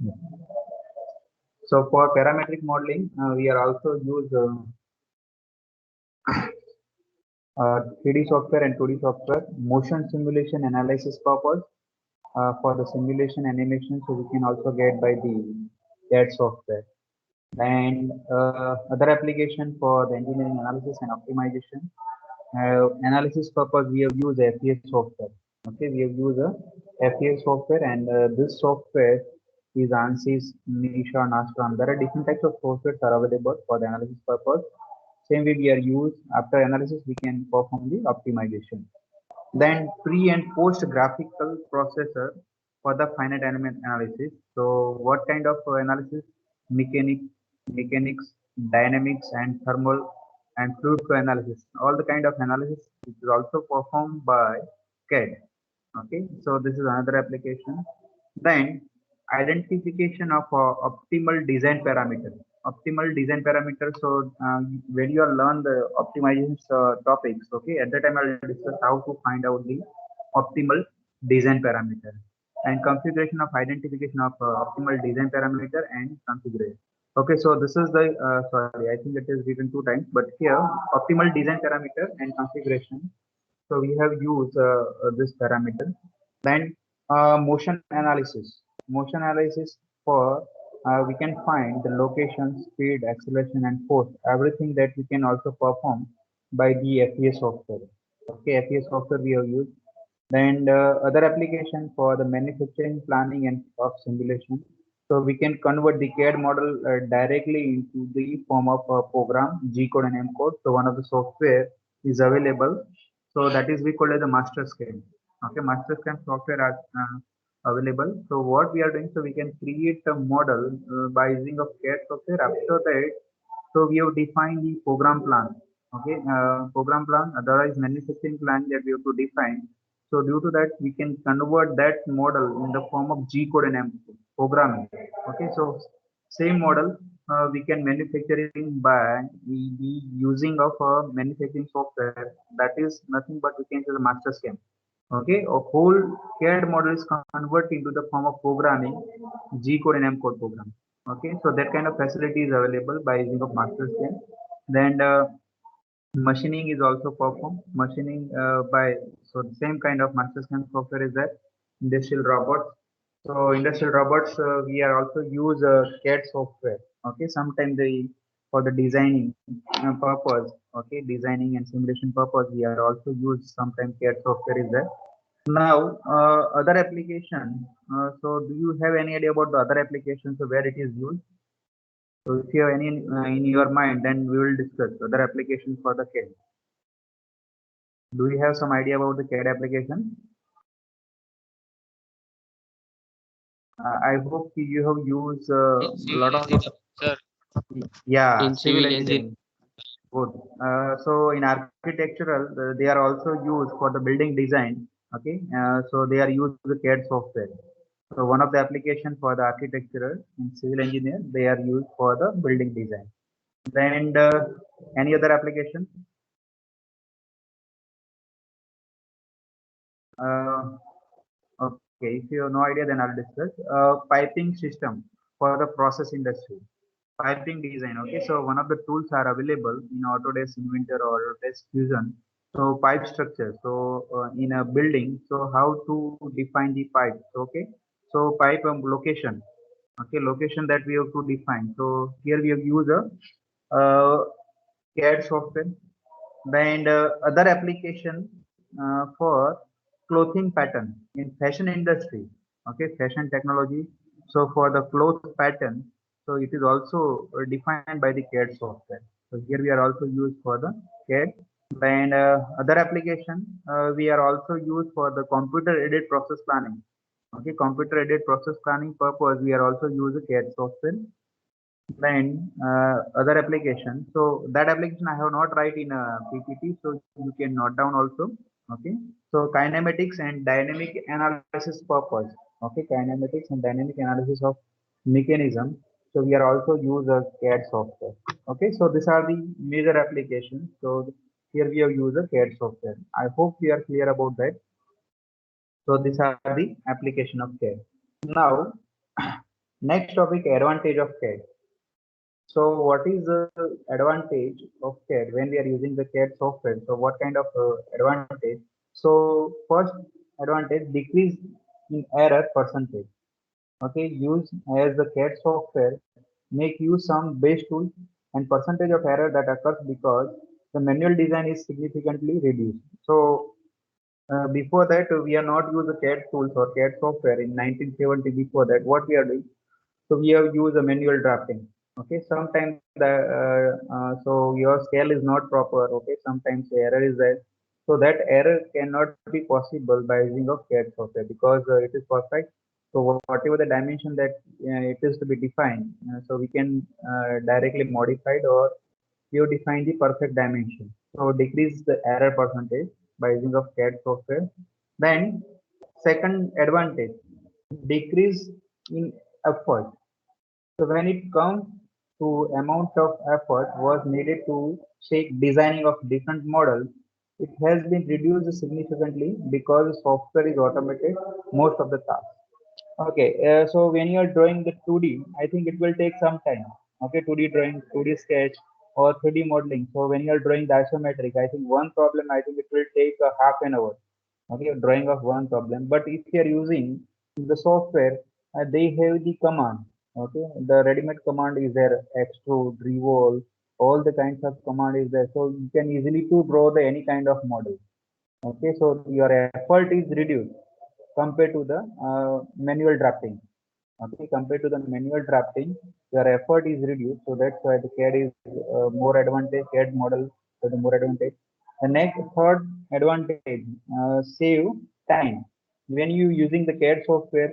Yeah. So for parametric modeling, we are also use 3D software and 2D software, motion simulation analysis purpose for the simulation animation. So we can also get by the CAD software. And other application for the engineering analysis and optimization. Analysis purpose, we have used FES software. Okay, we have used a FES software, and this software is ANSYS, Nisha, Nastran. There are different types of softwares are available for the analysis purpose. Same way we are used after analysis, we can perform the optimization. Then pre and post graphical processor for the finite element analysis. So what kind of analysis? Mechanic, mechanics, dynamics, and thermal and fluid flow analysis. All the kind of analysis is also performed by CAD. Okay, so this is another application. Then identification of optimal design parameter. Optimal design parameter. So when you are learn the optimization topics, okay, at that time I'll discuss how to find out the optimal design parameter and configuration of identification of optimal design parameter and configuration. Okay, so this is the sorry, I think it is written two times, but here optimal design parameter and configuration. So we have used this parameter. Then motion analysis. Motion analysis for we can find the location, speed, acceleration, and force. Everything that we can also perform by the FES software. Okay, FES software we have used. Then other application for the manufacturing planning and of simulation. So we can convert the CAD model directly into the form of a program, G code and M code. So one of the software is available. So that is we call as a master scheme. Okay, master scheme software are available. So what we are doing, so we can create a model by using of CAD software. After that, so we have defined the program plan. Okay, program plan. Otherwise, manufacturing plan that we have to define. So due to that, we can convert that model in the form of G code and M code programming. Okay, so same model we can manufacturing by the using of a manufacturing software that is nothing but we can say the master scheme. Okay, a whole CAD model is converted into the form of programming G code and M code program. Okay, so that kind of facility is available by using of master scheme. Then machining is also performed. Machining by so the same kind of master scheme software is that industrial robots. So industrial robots we are also use CAD software. Okay, sometimes they for the designing purpose. Okay, designing and simulation purpose we are also use sometimes CAD software is there. Now other application. So do you have any idea about the other applications where it is used? So if you have any in your mind, then we will discuss other applications for the CAD. Do you have some idea about the CAD application? I hope you have used In a civil lot of engineering, sir. yeah, In civil civil engineering. engineering. Good. So in architectural, they are also used for the building design. Okay, so they are used the CAD software. So one of the application for the architectural in civil engineer, they are used for the building design. And any other application? Uh, Okay, if you have no idea, then I'll discuss. Piping system for the process industry. Piping design. Okay, so one of the tools are available in Autodesk Inventor or Autodesk Fusion. So pipe structure. So in a building, so how to define the pipe? Okay, so pipe location. Okay, location that we have to define. So here we have used a CAD software. Then other application for clothing pattern in fashion industry. Okay, fashion technology. So for the cloth pattern, so it is also defined by the CAD software. So here we are also used for the CAD. And other application we are also used for the computer aided process planning. Okay, computer aided process planning purpose we are also use the CAD software. Then other application. So that application I have not write in a PPT, so you can note down also. Okay. So kinematics and dynamic analysis purpose. Okay, kinematics and dynamic analysis of mechanism. So we are also use a CAD software. Okay, so these are the major applications. So here we have used a CAD software. I hope we are clear about that. So these are the application of CAD. Now Next topic, advantage of CAD. So what is the advantage of CAD when we are using the CAD software? So what kind of advantage? So first advantage, decrease in error percentage. Okay, use as the CAD software, make use some base tools and percentage of error that occurs because the manual design is significantly reduced. So before that, we are not use the CAD tools or CAD software in 1970. Before that, what we are doing? So we have used a manual drafting. Okay, sometimes the so your scale is not proper. Okay, sometimes the error is there. So that error cannot be possible by using of CAD software because it is perfect. So whatever the dimension that it is to be defined, so we can directly modify it, or you define the perfect dimension. So decrease the error percentage by using of CAD software. Then second advantage, decrease in effort. So when it comes to amount of effort was needed to say designing of different models, it has been reduced significantly because software is automated most of the tasks. Okay, so when you are drawing the 2D, I think it will take some time. Okay, 2D drawing, 2D sketch, or 3D modeling. So when you are drawing the isometric, I think one problem, I think it will take a half an hour. Okay, drawing of one problem. But if you are using the software, they have the command. Okay, the ready-made command is there, extrude, revolve, all the kinds of command is there. So you can easily to draw the any kind of model. Okay, so your effort is reduced compared to the manual drafting. Okay, compared to the manual drafting, your effort is reduced. So that's why the CAD is more advantage. CAD model is the more advantage. The next third advantage, save time. When you using the CAD software,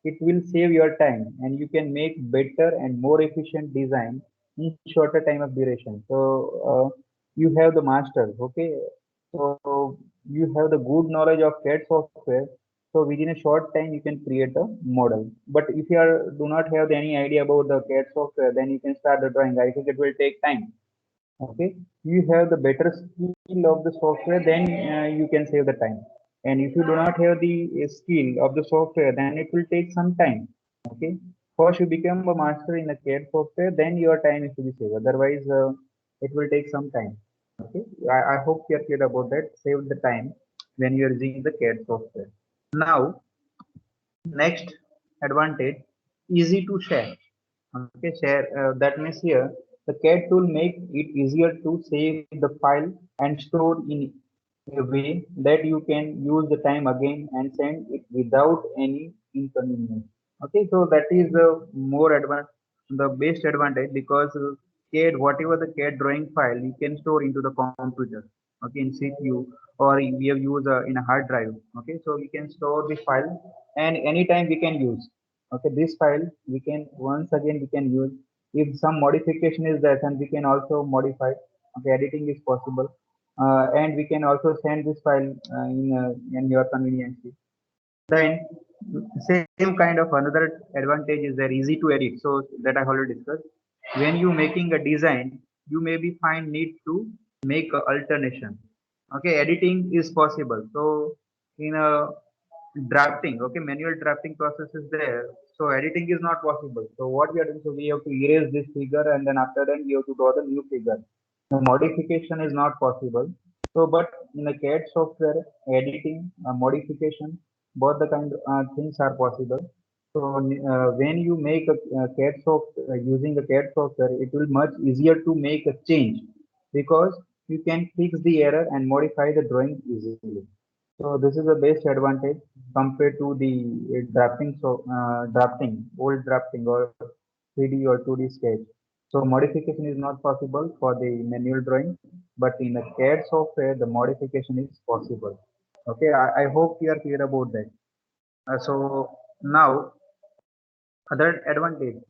it will save your time and you can make better and more efficient design in shorter time of duration. So you have the master. Okay, so you have the good knowledge of CAD software. So within a short time you can create a model. But if you are do not have any idea about the CAD software, then you can start the drawing. I think it will take time. Okay, you have the better skill of the software, then you can save the time. And if you do not have the skill of the software, then it will take some time. Okay, first you become a master in a CAD software, then your time is to be saved. Otherwise, it will take some time. Okay, I hope you are clear about that. Save the time when you are using the CAD software. Now, next advantage, easy to share. Okay, share, that means here the CAD tool make it easier to save the file and store in a way that you can use the time again and send it without any inconvenience. Okay, so that is the more advanced, the best advantage because CAD, whatever the CAD drawing file, you can store into the computer. Okay, in CPU, or we have used in a hard drive. Okay, so we can store the file and anytime we can use. Okay, this file we can once again we can use. If some modification is there, then we can also modify. Okay, editing is possible, and we can also send this file in your convenience. Then same kind of another advantage is they're easy to edit. So that I already discussed. When you making a design, you maybe find need to make a alternation. Okay, editing is possible. So in a drafting, okay, manual drafting process is there. So editing is not possible. So what we are doing, so we have to erase this figure and then after that we have to draw the new figure. The modification is not possible. So but in the CAD software, editing, modification, both the kind things are possible. So when you make a CAD software using the CAD software, it will much easier to make a change because you can fix the error and modify the drawing easily. So this is the best advantage compared to the drafting. So old drafting or 3D or 2D sketch. So modification is not possible for the manual drawing, but in the CAD software, the modification is possible. Okay, I hope you are clear about that. So now other advantage,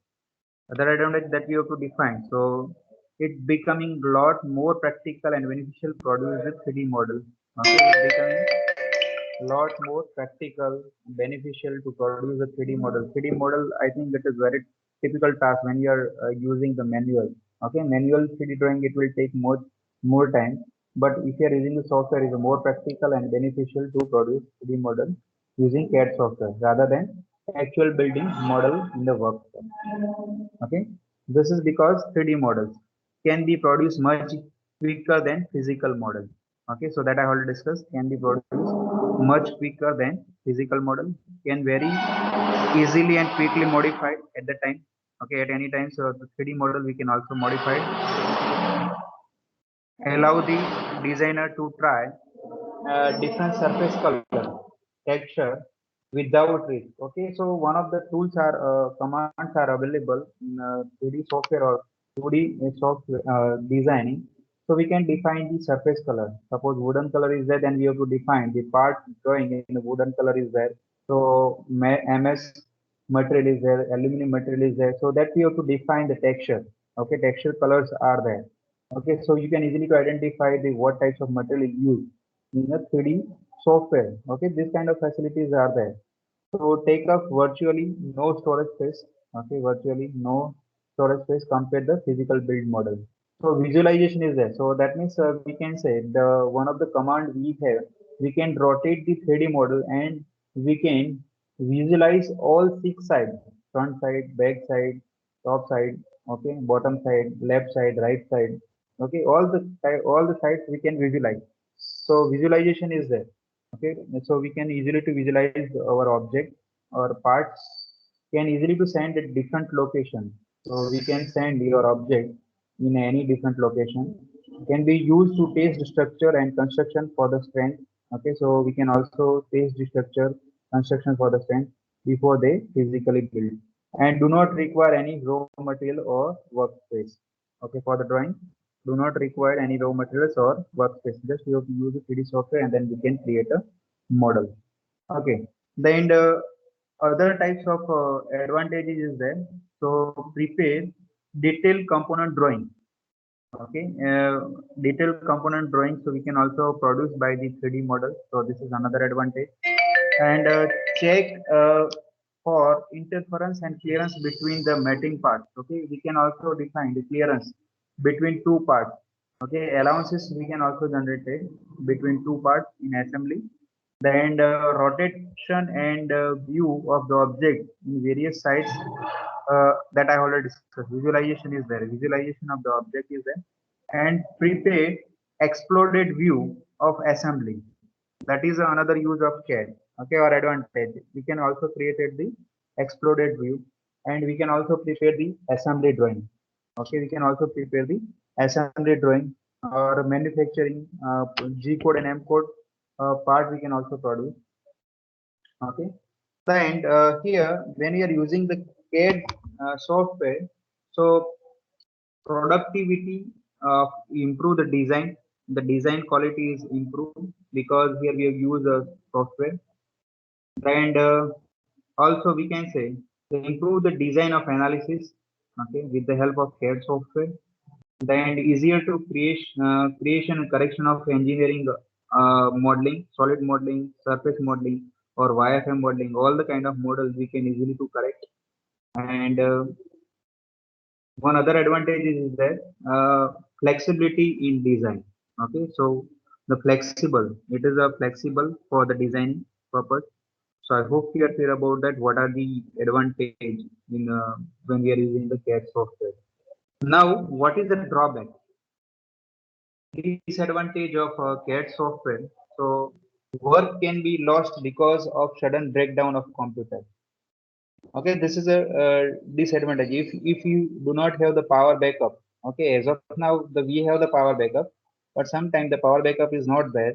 other advantage that we have to define. So it becoming lot more practical and beneficial to produce with 3D model. Okay, it becoming lot more practical, beneficial to produce a 3D model. 3D model, I think it is very typical task when you are using the manual. Okay, manual 3D drawing, it will take more time. But if you are using the software, it is more practical and beneficial to produce 3D model using CAD software rather than actual building model in the workshop. Okay, this is because 3D models can be produced much quicker than physical model. Okay, so that I already discussed, can be produced much quicker than physical model, can very easily and quickly modified at the time. Okay, at any time. So the 3D model we can also modify it, allow the designer to try different surface color, texture without risk. Okay, so one of the tools are commands are available in 3D software or 2D software designing. So we can define the surface color. Suppose wooden color is there, then we have to define the part drawing in the wooden color is there. So MS material is there, aluminum material is there. So that we have to define the texture. Okay, texture colors are there. Okay, so you can easily to identify the what types of material used in the 3D software. Okay, this kind of facilities are there. So take up virtually no storage space. Okay, virtually no storage space compared to the physical build model. So visualization is there. So that means we can say the one of the command we have, we can rotate the 3D model and we can visualize all six sides: front side, back side, top side, okay, bottom side, left side, right side. Okay, all the sides we can visualize. So visualization is there. Okay, so we can easily to visualize our object or parts can easily to send at different location. So we can send your object in any different location. Can be used to test the structure and construction for the strength. Okay, so we can also test the structure construction for the strength before they physically build, and do not require any raw material or workspace. Okay, for the drawing, do not require any raw materials or workspace. Just you have to use the 3D software and then we can create a model. Okay, then other types of advantages is there. So prepare detailed component drawing. Okay, detailed component drawing. So we can also produce by the 3D model. So this is another advantage. And check for interference and clearance between the matting parts. Okay, we can also define the clearance between two parts. Okay, allowances we can also generate it between two parts in assembly. Then rotation and view of the object in various sides that I already discussed. Visualization is there. Visualization of the object is there, and prepare exploded view of assembly. That is another use of CAD. Okay, or advantage. We can also create the exploded view, and we can also prepare the assembly drawing. Okay, we can also prepare the assembly drawing or manufacturing G code and M code part we can also produce. Okay, and here when we are using the CAD software, so productivity improve the design. The design quality is improved because here we have used a software, and also we can say they improve the design of analysis. Okay, with the help of CAD software, then easier to creation and correction of engineering modeling, solid modeling, surface modeling, or YFM modeling. All the kind of models we can easily to correct. And one other advantage is that flexibility in design. Okay, so the flexible, it is a flexible for the design purpose. So I hope you are clear about that. What are the advantage in when we are using the CAD software? Now, what is the drawback? Disadvantage of CAD software. So work can be lost because of sudden breakdown of computer. Okay, this is a disadvantage if you do not have the power backup. Okay, as of now we have the power backup, but sometimes the power backup is not there,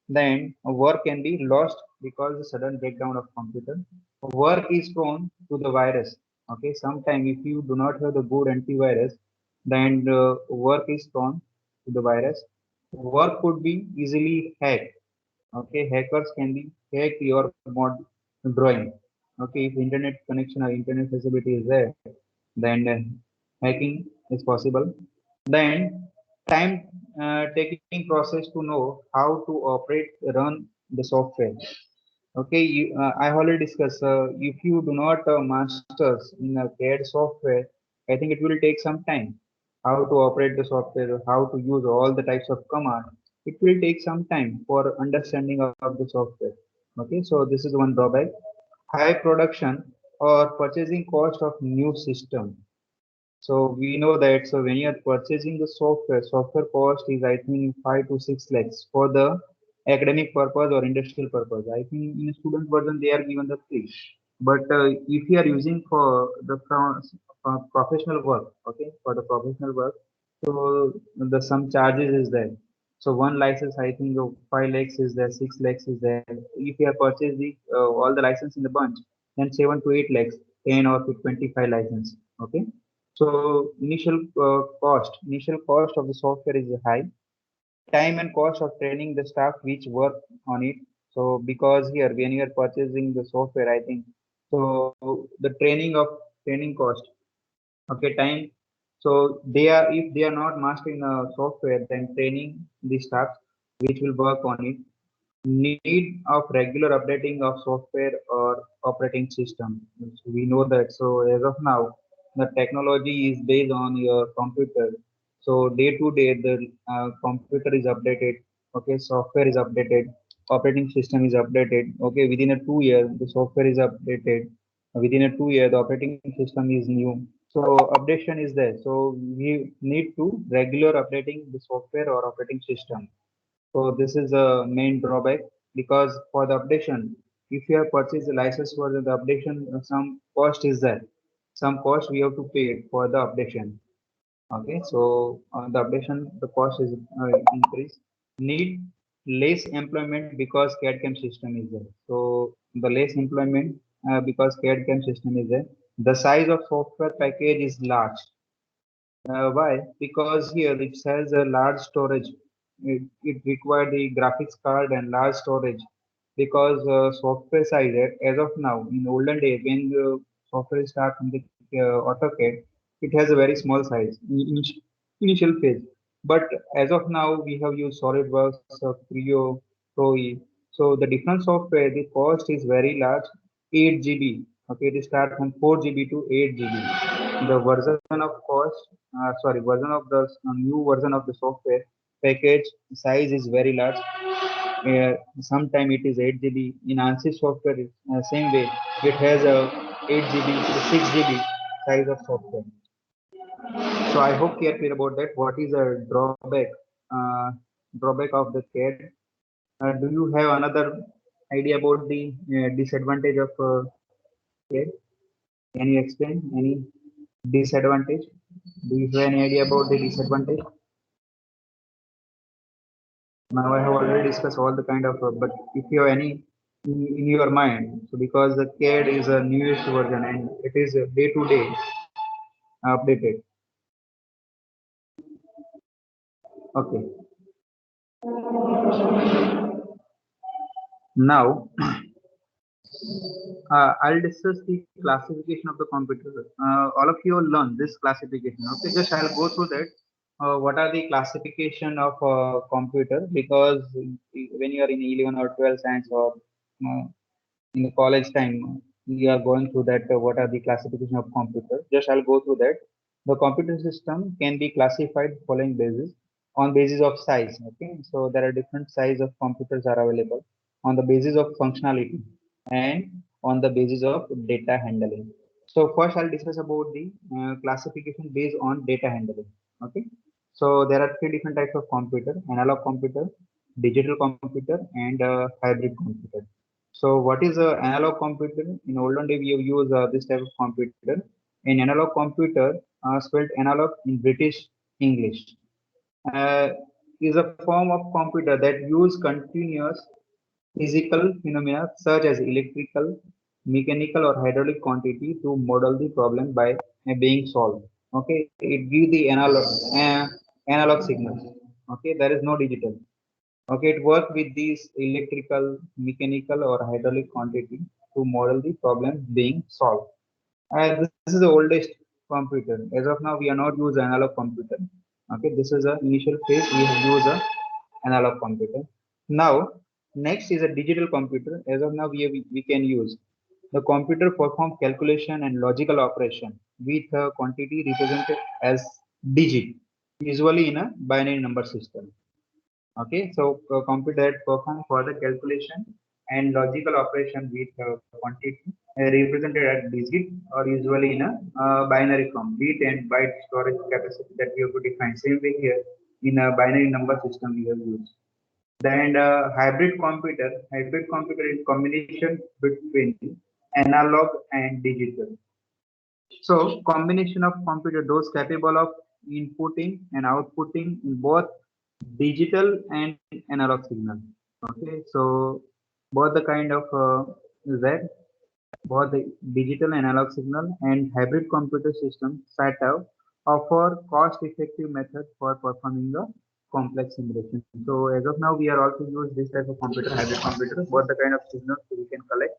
then work can be lost because the sudden breakdown of computer. Work is prone to the virus. Okay, sometimes if you do not have the good antivirus, then work is prone to the virus. Work could be easily hacked. Okay, hackers can be hack your mod drawing. Okay, if internet connection or internet facility is there, then hacking is possible. Then time taking process to know how to operate run the software. Okay, I already discussed, if you do not masters in a CAD software, I think it will take some time. How to operate the software, how to use all the types of command. It will take some time for understanding of the software. Okay, so this is one drawback. High production. or purchasing cost of new system. So we know that, so when you are purchasing the software cost is I think 5 to 6 lakhs for the academic purpose or industrial purpose. I think in student version they are given the free. But if you are using for the professional work, okay, for the professional work, so the some charges is there. So one license I think 5 lakhs is there, 6 lakhs is there. If you have purchased all the license in the bunch, then 7 to 8 lakhs, 10 or 25 license. Okay. So initial cost of the software is high. Time and cost of training the staff which work on it. So because here when you are purchasing the software, I think so the training cost, okay, time. So they are if they are not mastering the software, then training the staff which will work on it. Need of regular updating of software or operating system. So we know that. So as of now, the technology is based on your computer. So day to day, the computer is updated. Okay, software is updated. Operating system is updated. Okay, within a 2 year, the software is updated. Within a 2 year, the operating system is new. So updation is there. So we need to regular updating the software or operating system. So this is a main drawback because for the updation, if you have purchased the license for the updation, some cost is there. Some cost we have to pay for the updation. Okay, so on the updation, the cost is increased. Need less employment because CAD CAM system is there. So the less employment because CAD CAM system is there. The size of software package is large. Why? Because here it has a large storage. It required the graphics card and large storage because software size as of now in olden days when the software start from the AutoCAD, it has a very small size in initial phase. But as of now we have used SolidWorks, Creo, Pro. So the different software the cost is very large, 8 GB. Okay, they start from 4 GB to 8 GB. The version of cost, version of the new version of the software package size is very large. Sometime it is 8 GB. In ANSYS software, same way, it has a 8 GB to 6 GB size of software. So I hope you are clear about that. What is a uh, drawback of the CAD? Do you have another idea about the disadvantage of CAD? Can you explain any disadvantage? Do you have any idea about the disadvantage? Now I have already discussed all the kind of, but if you have any in your mind, so because the CAD is a newest version and it is day to day updated. Okay. Now I'll discuss the classification of the computer. All of you will learn this classification. Okay, just I'll go through that. What are the classification of computer? Because when you are in 11 or 12 science or uh, in the college time, we are going through that. What are the classification of computer? Just I'll go through that. The computer system can be classified following basis on basis of size. Okay, so there are different size of computers are available on the basis of functionality and on the basis of data handling. So first I'll discuss about the classification based on data handling. Okay, so there are three different types of computer: analog computer, digital computer, and hybrid computer. So what is a analog computer? In olden day, we have used this type of computer. In analog computer, spelled analog in British English, uh, is a form of computer that use continuous physical phenomena such as electrical, mechanical, or hydraulic quantity to model the problem by being solved. Okay, it gives the analog signals. Okay, there is no digital. Okay, it works with these electrical, mechanical, or hydraulic quantity to model the problem being solved. This is the oldest computer. As of now, we are not use analog computer. Okay, this is the initial phase. We have used a analog computer. Now, next is a digital computer. As of now, we can use the computer perform calculation and logical operation with a quantity represented as digit, usually in a binary number system. Okay, so computer that perform further calculation and logical operation with quantity represented as digit or usually in a binary form, bit and byte storage capacity that we have to define. Same way here in a binary number system we have used. Then hybrid computer is combination between analog and digital. So combination of computer, those capable of inputting and outputting in both digital and analog signal. Okay, so both the kind of that both the digital and analog signal and hybrid computer system setup offer cost-effective methods for performing the complex simulation. So as of now, we are also use this type of computer, hybrid computer, both the kind of signals we can collect.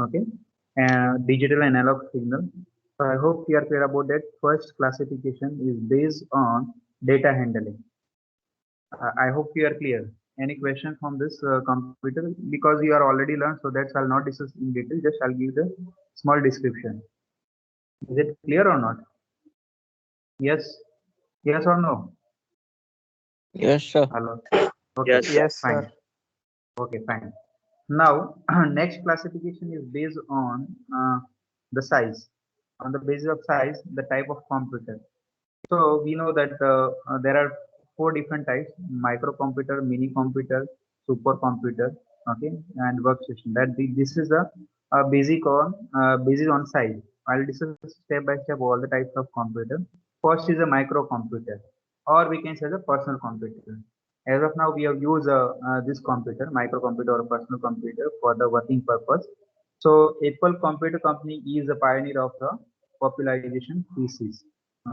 Okay, digital and analog signal. So I hope we are clear about that. First classification is based on data handling. I hope we are clear. Any questions from this computer? Because you are already learned, so that's I'll not discuss in detail. Just I'll give the small description. Is it clear or not? Yes. Yes or no? Yes, sir. Hello. Okay. Yes, Fine. sir. Okay. Fine. Now, next classification is based on the size. On the basis of size, the type of computer. So we know that there are four different types: microcomputer, mini computer, supercomputer, okay, and workstation. This is a basic on size. I'll discuss step by step all the types of computer. First is a microcomputer, or we can say the personal computer. As of now, we have used this computer, microcomputer or personal computer, for the working purpose. So Apple Computer Company is a pioneer of the popularization PCs.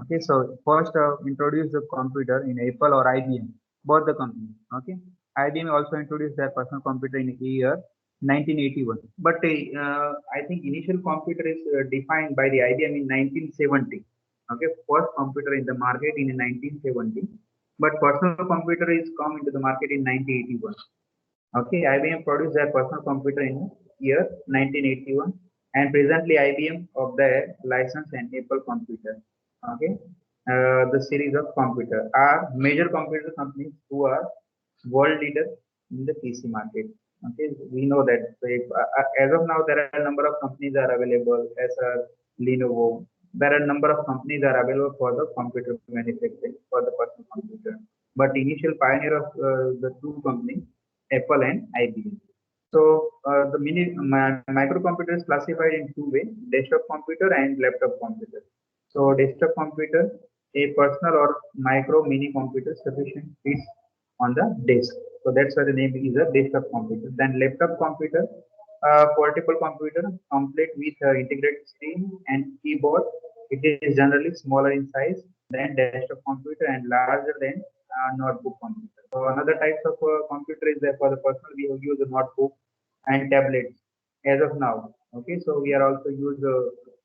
Okay, so first introduced the computer in Apple or IBM, both the companies. Okay, IBM also introduced their personal computer in the year 1981. But I think initial computer is defined by the IBM in 1970. Okay, first computer in the market in 1970, but personal computer is come into the market in 1981. Okay, IBM produced their personal computer in year 1981, and presently IBM of their license and Apple computer. Okay, the series of computer are major computer companies who are world leader in the PC market. Okay, we know that. So if, as of now, there are a number of companies are available as a Lenovo. There are a number of companies are available for the computer manufacturing for the personal computer. But initial pioneer of the two companies, Apple and IBM. So the microcomputer is classified in two ways: desktop computer and laptop computer. So desktop computer, a personal or micro mini computer sufficient fits on the desk. So that's why the name is a desktop computer. Then laptop computer, portable computer, complete with integrated screen and keyboard. It is generally smaller in size than desktop computer and larger than notebook computer. So another types of computer is there for the personal. We have used a notebook and tablets as of now. Okay, so we are also use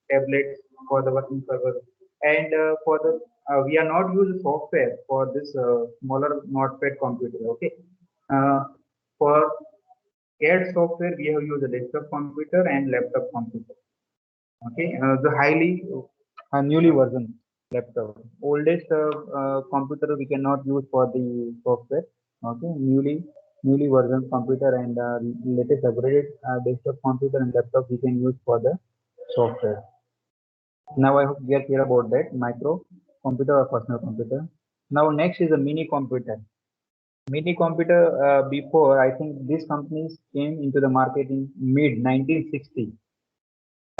tablets for the working purpose, and for the we are not use software for this smaller notepad computer. Okay, uh, for CAD software we have used a desktop computer and laptop computer. Okay, the highly newly version laptop. Oldest computer we cannot use for the software. Okay, newly version computer and latest upgraded desktop computer and laptop we can use for the software. Now I hope we are clear about that micro computer or personal computer. Now next is a mini computer. Mini computer before I think these companies came into the market in mid 1960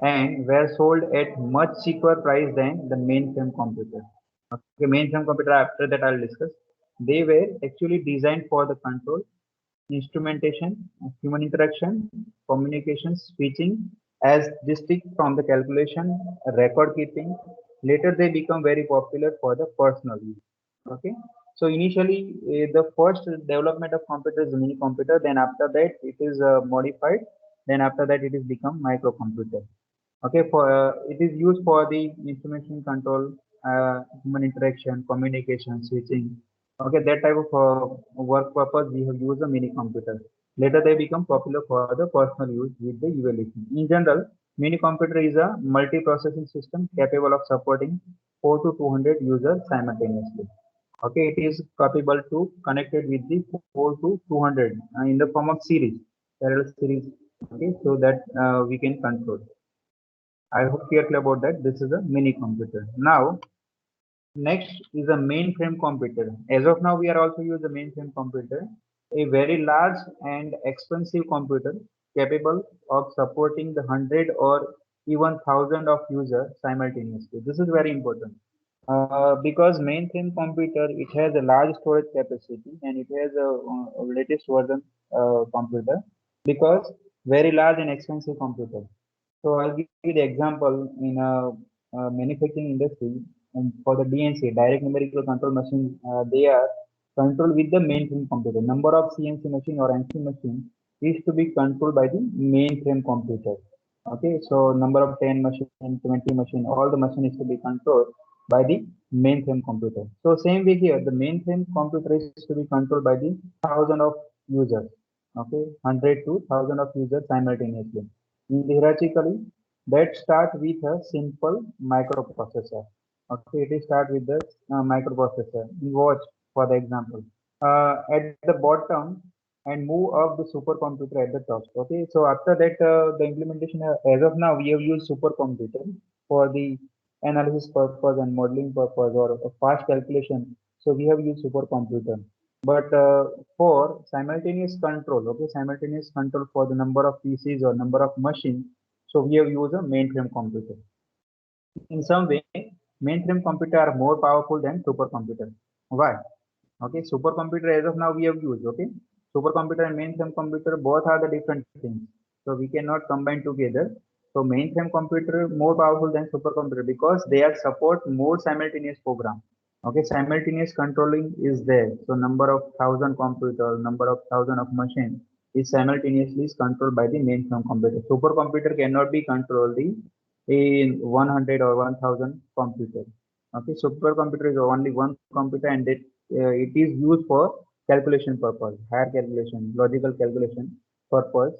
and were sold at much cheaper price than the mainframe computer. Okay, mainframe computer after that I'll discuss. They were actually designed for the control, instrumentation, human interaction, communication, switching as distinct from the calculation, record keeping. Later they become very popular for the personal use. Okay. So initially the first development of computer is a mini computer. Then after that it is modified. Then after that it is become microcomputer. Okay, for it is used for the information control, human interaction, communication, switching. Okay, that type of work purpose we have used a mini computer. Later they become popular for the personal use with the evaluation. In general, mini computer is a multi-processing system capable of supporting 4 to 200 users simultaneously. Okay, it is capable to connected with the 4 to 200 in the form of series, parallel series. Okay, so that we can control. I hope you are clear about that. This is a mini computer. Now, next is a mainframe computer. As of now, we are also use a mainframe computer, a very large and expensive computer capable of supporting the hundred or even thousand of users simultaneously. This is very important because mainframe computer it has a large storage capacity and it has a latest version computer because very large and expensive computer. So I'll give you the example in a manufacturing industry and for the DNC, direct numerical control machine, they are controlled with the mainframe computer. Number of CNC machine or NC machine is to be controlled by the mainframe computer. Okay, so number of 10 machine, 20 machine, all the machine is to be controlled by the mainframe computer. So same way here, the mainframe computer is to be controlled by the thousand of users. Okay, 100 to 1000 of users simultaneously. Hierarchically, that start with a simple microprocessor. Okay, it is start with the microprocessor. You watch for the example. At the bottom and move up the supercomputer at the top. Okay, so after that, the implementation as of now we have used supercomputer for the analysis purpose and modeling purpose or a fast calculation. So we have used supercomputer. But for simultaneous control, okay, simultaneous control for the number of PCs or number of machines, so we have used a mainframe computer. In some way, mainframe computer are more powerful than supercomputer. Why? Okay, supercomputer as of now we have used. Okay, supercomputer and mainframe computer both are the different things, so we cannot combine together. So mainframe computer more powerful than supercomputer because they are support more simultaneous program. Okay, simultaneous controlling is there. So number of thousand computer, number of thousand of machine is simultaneously is controlled by the mainframe computer. Supercomputer cannot be controlled in 100 or 1000 computer. Okay, supercomputer is only one computer and it is used for calculation purpose, higher calculation, logical calculation purpose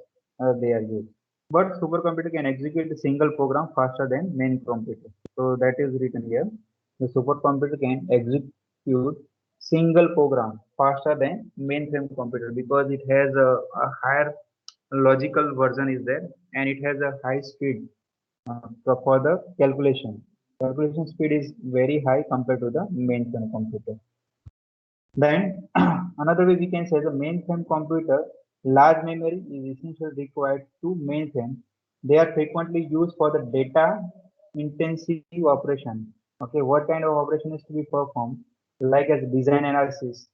they are used. But supercomputer can execute a single program faster than main computer. So that is written here. The supercomputer can execute single program faster than mainframe computer because it has a higher logical version is there and it has a high speed for the calculation. Calculation speed is very high compared to the mainframe computer. Then another way we can say the mainframe computer, large memory is essentially required to mainframe. They are frequently used for the data intensive operation. Okay, what kind of operation is to be performed? Like as design analysis,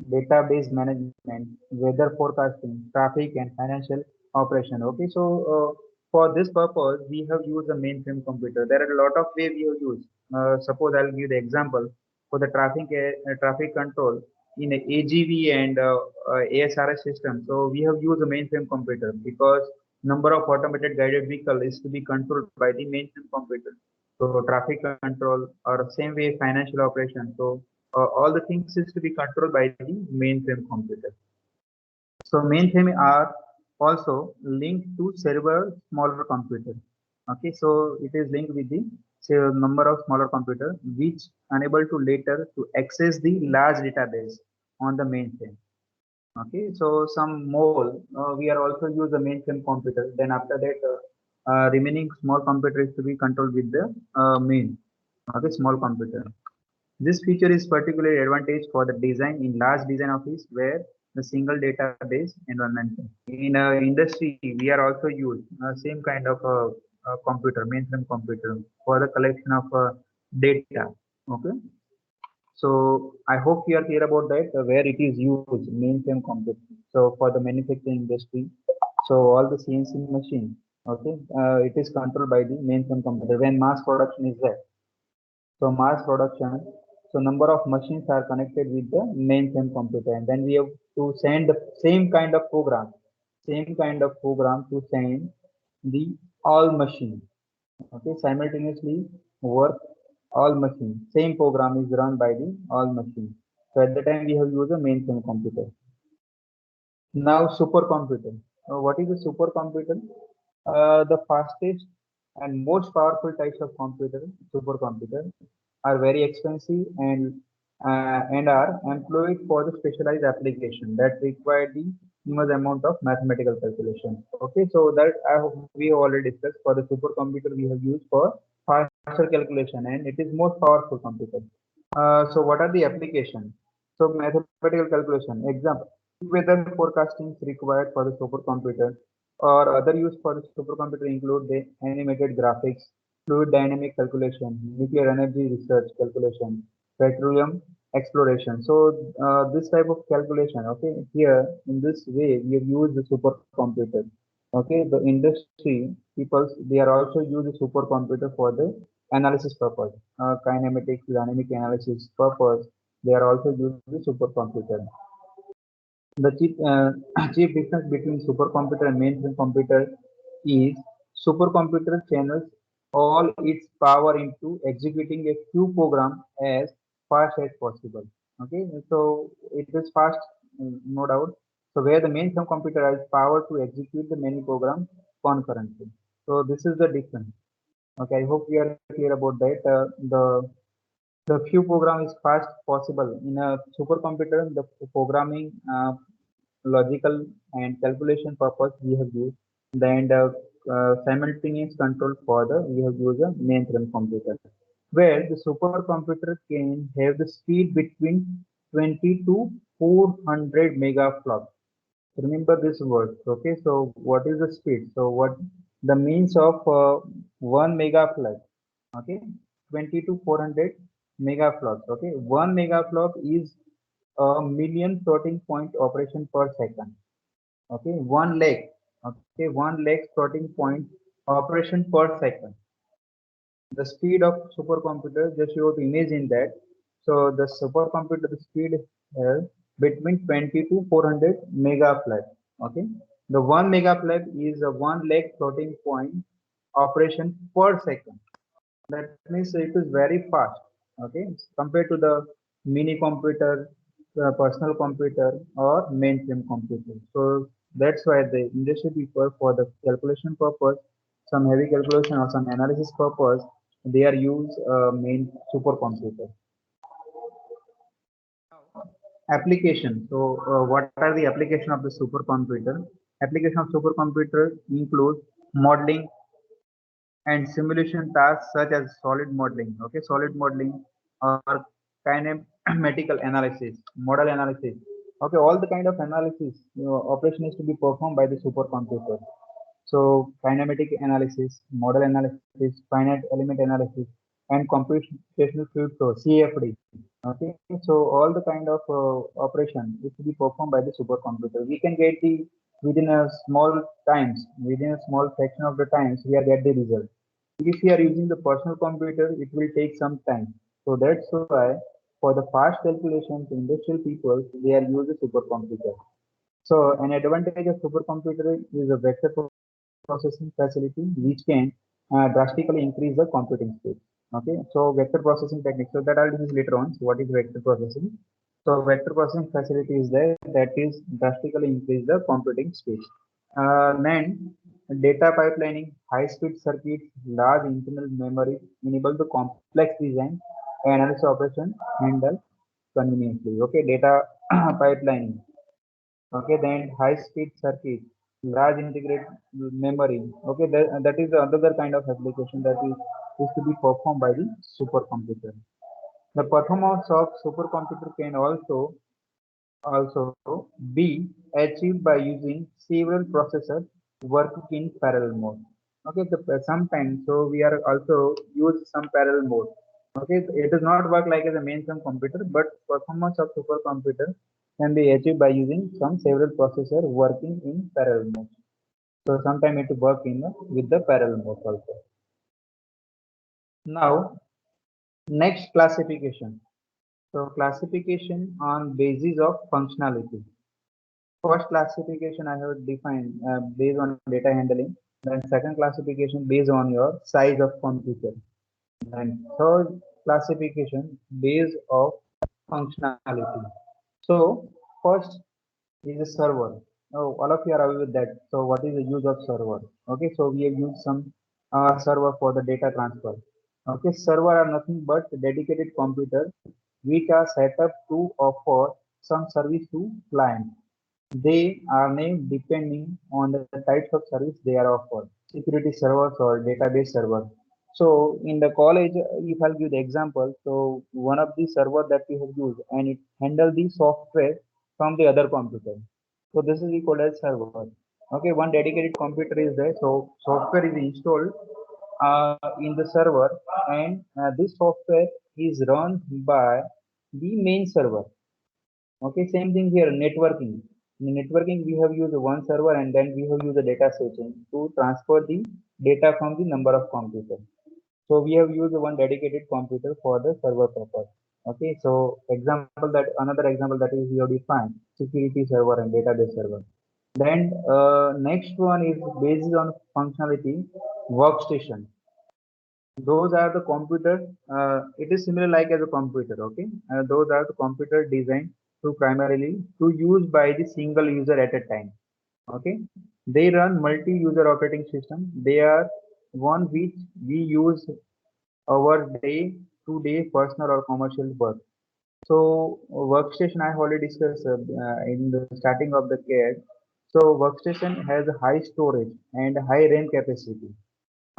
database management, weather forecasting, traffic and financial operation. Okay, so for this purpose, we have used a mainframe computer. There are a lot of ways we have used. Suppose I'll give the example for the traffic control in a AGV and ASRS system. So we have used a mainframe computer because number of automated guided vehicle is to be controlled by the mainframe computer. So traffic control or same way financial operation. So all the things is to be controlled by the mainframe computer. So mainframe are also linked to several smaller computer. Okay, so it is linked with the say, number of smaller computer which unable to later to access the large database on the mainframe. Okay, so some more we are also use the mainframe computer. Then after that, remaining small computer is to be controlled with the main. Okay, small computer. This feature is particularly advantage for the design in large design office where the single database environment. In industry, we are also use same kind of computer, mainframe computer for the collection of data. Okay, so I hope you are clear about that where it is used mainframe computer. So for the manufacturing industry, so all the CNC machine, okay, it is controlled by the mainframe computer when mass production is there. So mass production, so number of machines are connected with the mainframe computer, and then we have to send the same kind of program to send the all machine. Okay, simultaneously work all machine. Same program is run by the all machine. So at the time we have used a mainframe computer. Now supercomputer. What is a supercomputer? The fastest and most powerful types of computer, supercomputer, are very expensive and are employed for the specialized application that require the immense amount of mathematical calculation. Okay, so that we have already discussed. For the supercomputer we have used for faster calculation, and it is most powerful computer. So what are the applications? So mathematical calculation. Example: weather forecasting is required for the supercomputer, or other use for the supercomputer include the animated graphics, fluid dynamic calculation, nuclear energy research calculation, petroleum exploration. So this type of calculation, okay, here in this way we have used the supercomputer. Okay, the industry people, they are also use the supercomputer for the analysis purpose, kinematics, dynamic analysis purpose. They are also using the supercomputer. The chief difference between supercomputer and mainframe computer is supercomputer channels all its power into executing a few program as fast as possible. Okay, so it is fast, no doubt. So where the mainframe computer has power to execute the many programs concurrently. So this is the difference. Okay, I hope we are clear about that. The few program is fast possible in a supercomputer. The programming, logical and calculation purpose we have used. Then the simultaneous control for the we have used a mainframe computer, where the supercomputer can have the speed between 20 to 400 megaflops. Remember this word. Okay, so what is the speed? So what the means of 1 megaflop? Okay, 20 to 400 megaflops. Okay, 1 megaflop is a million floating point operation per second. Okay, one leg. Okay, one leg floating point operation per second. The speed of supercomputer, just you have to imagine that. So the supercomputer, the speed is between 20 to 400 megaflop. Okay, the 1 megaflop is a one leg floating point operation per second. That means it is very fast. Okay, compared to the mini computer, personal computer, or mainframe computer. So that's why the industry people, for the calculation purpose, some heavy calculation or some analysis purpose, they are use main supercomputer. Application. So what are the application of the supercomputer? Application of supercomputer include modeling and simulation tasks such as solid modeling. Okay, solid modeling or kinematical analysis, model analysis. Okay, all the kind of analysis, operation is to be performed by the supercomputer. So kinematic analysis, model analysis, finite element analysis, and computational fluid flow (CFD). Okay, so all the kind of operation is to be performed by the supercomputer. We can get the within a small times, within a small fraction of the times, we are get the result. If we are using the personal computer, it will take some time. So that's why for the fast calculations, industrial people, they are using supercomputer. So an advantage of supercomputer is a vector processing facility which can drastically increase the computing speed. Okay, so vector processing technique. So that I'll discuss later on. So what is vector processing? So vector processing facility is there that is drastically increase the computing speed. Then data pipelining, high-speed circuits, large internal memory enable the complex design and analysis operation handle conveniently. Okay, data pipelining. Okay, then high-speed circuit, large integrated memory. Okay, that is another kind of application that is to be performed by the supercomputer. The performance of supercomputer can also be achieved by using several processors working in parallel mode. Okay, sometimes so we are also use some parallel mode. Okay, it does not work like as a mainframe computer, but performance of supercomputer can be achieved by using some several processor working in parallel mode. So sometimes it work in with the parallel mode also. Now next classification. So classification on basis of functionality. First classification I have defined based on data handling. Then second classification based on your size of computer. And third classification based of functionality. So first is a server. Oh, all of you are aware with that. So what is the use of server? Okay, so we have used some server for the data transfer. Okay, server are nothing but dedicated computer which are set up to offer some service to client. They are named depending on the types of service they are offered, security servers or database server. So in the college, if I'll give the example, so one of the server that we have used and it handle the software from the other computer. So this is called as server. Okay, one dedicated computer is there. So software is installed in the server, and this software is run by the main server. Okay, same thing here, networking. In networking, we have used one server and then we have used the data switching to transfer the data from the number of computers. So we have used one dedicated computer for the server purpose. Okay, so example that another example that is we have defined security server and database server. Then next one is based on functionality workstation. Those are the computers. It is similar like as a computer. Okay, those are the computer designed to primarily to use by the single user at a time. Okay, they run multi-user operating system. They are one which we use our day-to-day personal or commercial work. So workstation I already discussed in the starting of the CAD. So workstation has a high storage and high RAM capacity.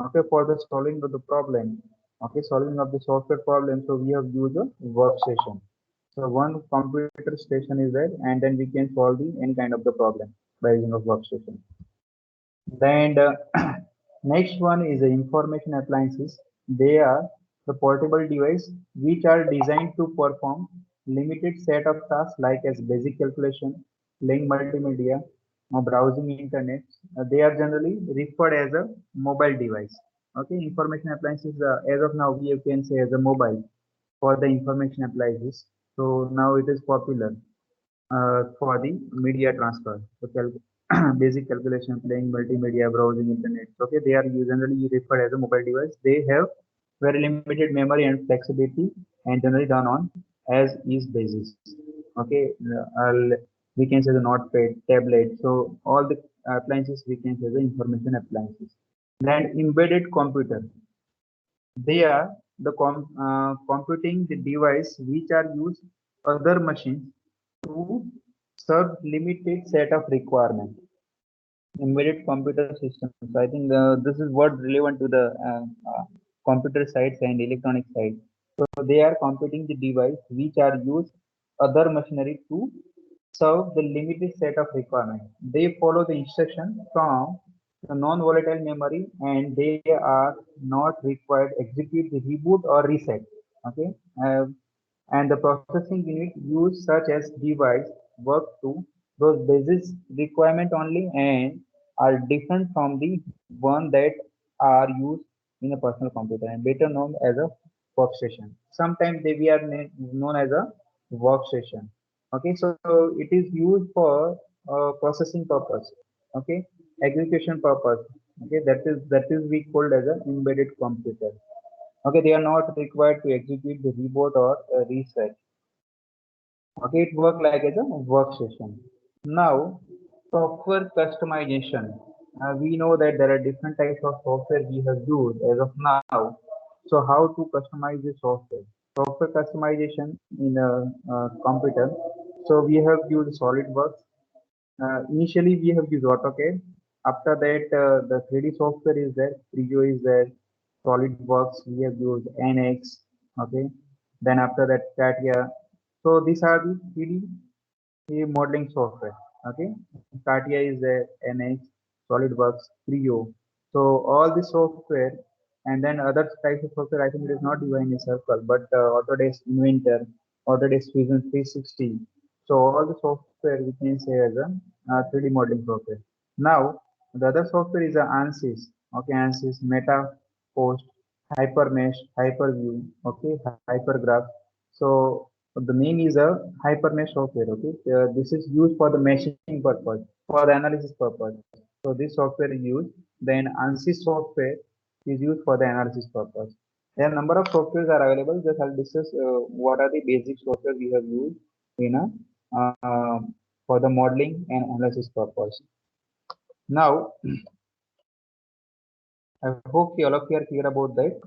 Okay, for the solving of the problem, okay, solving of the software problem, so we have used a workstation. So one computer station is there and then we can solve the any kind of the problem by using a workstation. Then next one is the information appliances. They are the portable device which are designed to perform limited set of tasks like as basic calculation, playing multimedia, or browsing internet. They are generally referred as a mobile device. Okay, information appliances as of now we can say as a mobile for the information appliances. So now it is popular for the media transfer. So basic calculation, playing multimedia, browsing internet. Okay, they are generally referred as a mobile device. They have very limited memory and flexibility and generally done on as is basis. Okay, we can say the notepad, tablet. So all the appliances we can say the information appliances. Then embedded computer. They are the computing the device which are used other machines to serve limited set of requirements. Embedded computer systems. So I think this is what relevant to the computer sides and electronic side. So they are computing the device which are used other machinery to serve the limited set of requirements. They follow the instruction from the non-volatile memory and they are not required execute the reboot or reset. Okay, and the processing unit used such as device work to those basis requirement only and are different from the one that are used in a personal computer and better known as a workstation. Sometimes they we are known as a workstation. Okay, so it is used for processing purpose. Okay, execution purpose. Okay, that is we called as an embedded computer. Okay, they are not required to execute the reboot or reset. Okay, it work like as a workstation. Now, software customization. We know that there are different types of software we have used as of now. So how to customize the software? Software customization in a computer. So we have used SolidWorks. Initially, we have used AutoCAD. After that, the 3D software is there. Creo is there. SolidWorks. We have used NX. Okay. Then after that, CATIA. So these are the 3D modeling software. Okay. CATIA is there. NX, SolidWorks, Creo. So all the software and then other types of software. I think it is not divided in a circle, but Autodesk Inventor, Autodesk Fusion 360. So all the software we can say as a 3D modeling software. Now the other software is ANSYS. Okay, ANSYS, Meta, Post, Hypermesh, Hyperview. Okay, Hypergraph. So the name is a Hypermesh software. Okay, this is used for the meshing purpose, for the analysis purpose. So this software is used. Then ANSYS software is used for the analysis purpose. There are number of softwares are available. Just I'll discuss what are the basic software we have used in a for the modeling and analysis purpose. Now, I hope all of you are clear about that.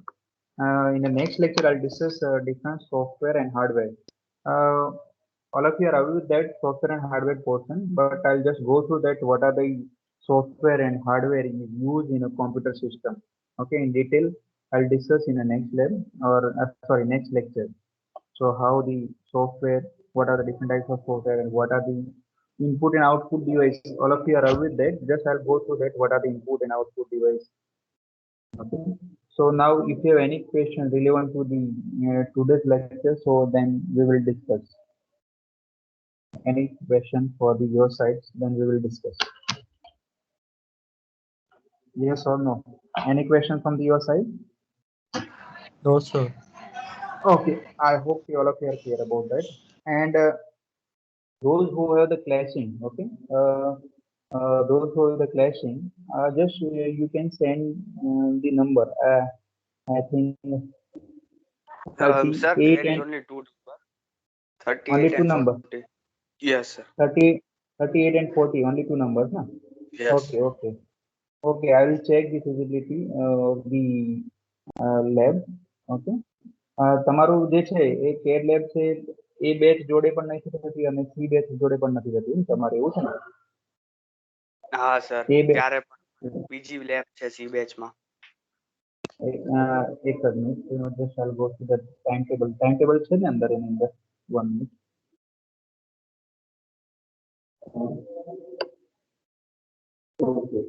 In the next lecture, I'll discuss different software and hardware. Uh, all of you are aware with that software and hardware portion, but I'll just go through that what are the software and hardware used in a computer system. Okay, in detail, I'll discuss in the next lab or sorry, next lecture. So how the software, what are the different types of software and what are the input and output device. All of you are aware with that. Just I'll go through that. What are the input and output device? Okay. So now, if you have any question relevant to the today's lecture, so then we will discuss. Any question for the your sides, then we will discuss. Yes or no? Any question from the your side? No, sir. Okay. I hope you all of you are clear about that. And those who have the clashing, okay, those who have the clashing, just you can send the number. I think Sir, 38 there is and only two number, only 38 two and numbers. 40. Yes, sir. 30, 38 and 40, only two numbers, huh? Yes. Okay, okay, okay. I will check the feasibility of the lab. Okay. તમારું જે છે એ CAD lab છે એ batch જોડે પણ નથી થતી અને C batch જોડે પણ નથી થતી તમારે એવું છે ને હા સર, એ બે ત્યારે પણ બીજી લેબ છે સી બેચ માં. એક જ minute just isle go to the time table છે ને અંદર એની અંદર 1 મિનિટ ઓકે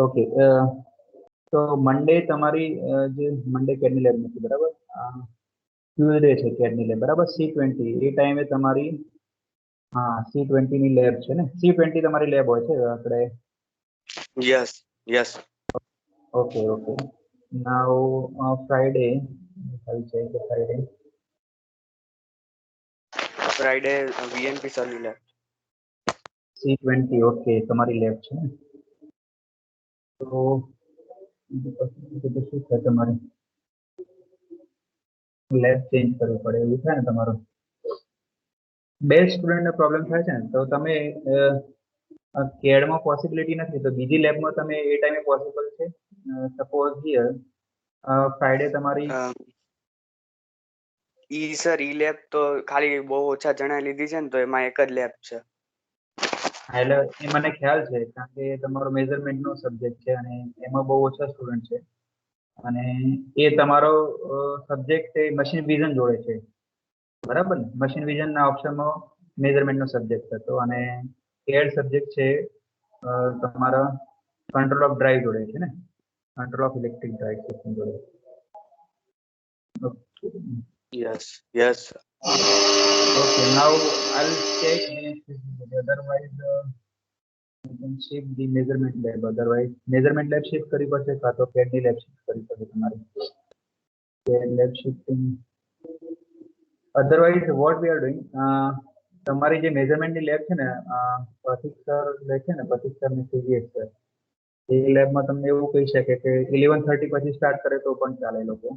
ઓકે તો મંડે તમારી જે મંડે કેડની લેબ નથી બરાબર ટ્યુઝડે છે કેડની લેબ બરાબર C20 એ ટાઈમે તમારી હા C20 ની લેબ છે ને C20 તમારી લેબ હોય છે આપણે yes yes. Okay okay now Friday I'll check the Friday. Friday VNP sir ની લેબ. C20 ઓકે તમારી લેબ છે ને તો શું છે તમારે લેબ ચેન્જ કરવી પડે એવું છે ને તમારો બે સ્ટુડન્ટને પ્રોબ્લેમ થાય છે ને તો તમે કેડમાં પોસિબિલિટી નથી તો બીજી લેબમાં તમે એ ટાઈમે પોસિબલ છે સપોઝ હિયર ફ્રાઈડે તમારી ઈ સર ઈ લેબ તો ખાલી બહુ ઓછા જણા લીધી છે ને તો એમાં એક જ લેબ છે. એટલે એ મને ખ્યાલ છે કારણ કે તમારો મેઝરમેન્ટ નો સબ્જેક્ટ છે અને એમાં બહુ ઓછા સ્ટુડન્ટ છે અને એ તમારો સબ્જેક્ટ એ મશીન વિઝન જોડે છે બરાબર ને મશીન વિઝન ના ઓપ્શનમાં મેઝરમેન્ટ નો સબ્જેક્ટ હતો અને કેડ સબ્જેક્ટ છે તમારા કંટ્રોલ ઓફ ડ્રાઈવ જોડે છે ને control of electric drive system જોડે yes yes. Okay, now I'll check otherwise you can shift the measurement lab. Otherwise, measurement lab shift કરી પડશે કાં તો CAD ની lab shift કરવી પડશે તમારે. CAD lab shifting. Otherwise, what we are doing, તમારી જે measurement ની lab છે ને, પ્રતીક સર લે છે ને, પ્રતીક સર ને CVS સર. એ લેબમાં તમને એવું કહી શકે કે 11:30 પછી સ્ટાર્ટ કરે તો પણ ચાલે લોકો.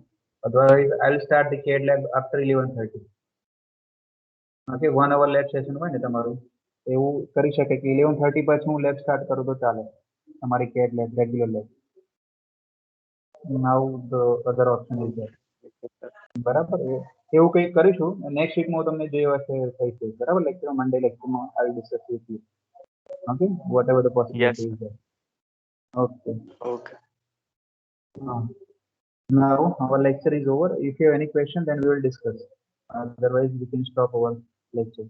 Otherwise, I'll start the CAD lab after 11:30. Okay 1 hour lab session હોય ને તમારું એવું કરી શકે કે 11:30 પછી હું લેબ સ્ટાર્ટ કરું તો ચાલે તમારી CAD lab regular lab now the other option is there બરાબર એવું કંઈક કરીશું નેક્સ્ટ વીકમાં હું તમને જે હશે કહીશું બરાબર લેક્ચરમાં મંડે લેક્ચરમાં I discuss with you okay whatever the possibility is there okay okay. now our lecture is over if you have any question then we will discuss otherwise we can stop our lecture.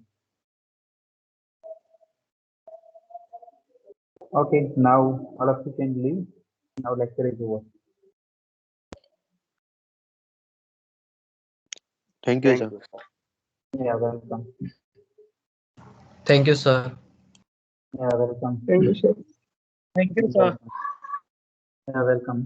Okay, now all of you can leave. Now lecture is over. Thank you, sir. Yeah, welcome. Thank you, sir. Yeah, welcome. Thank you, sir. Thank you, sir. Yeah, welcome.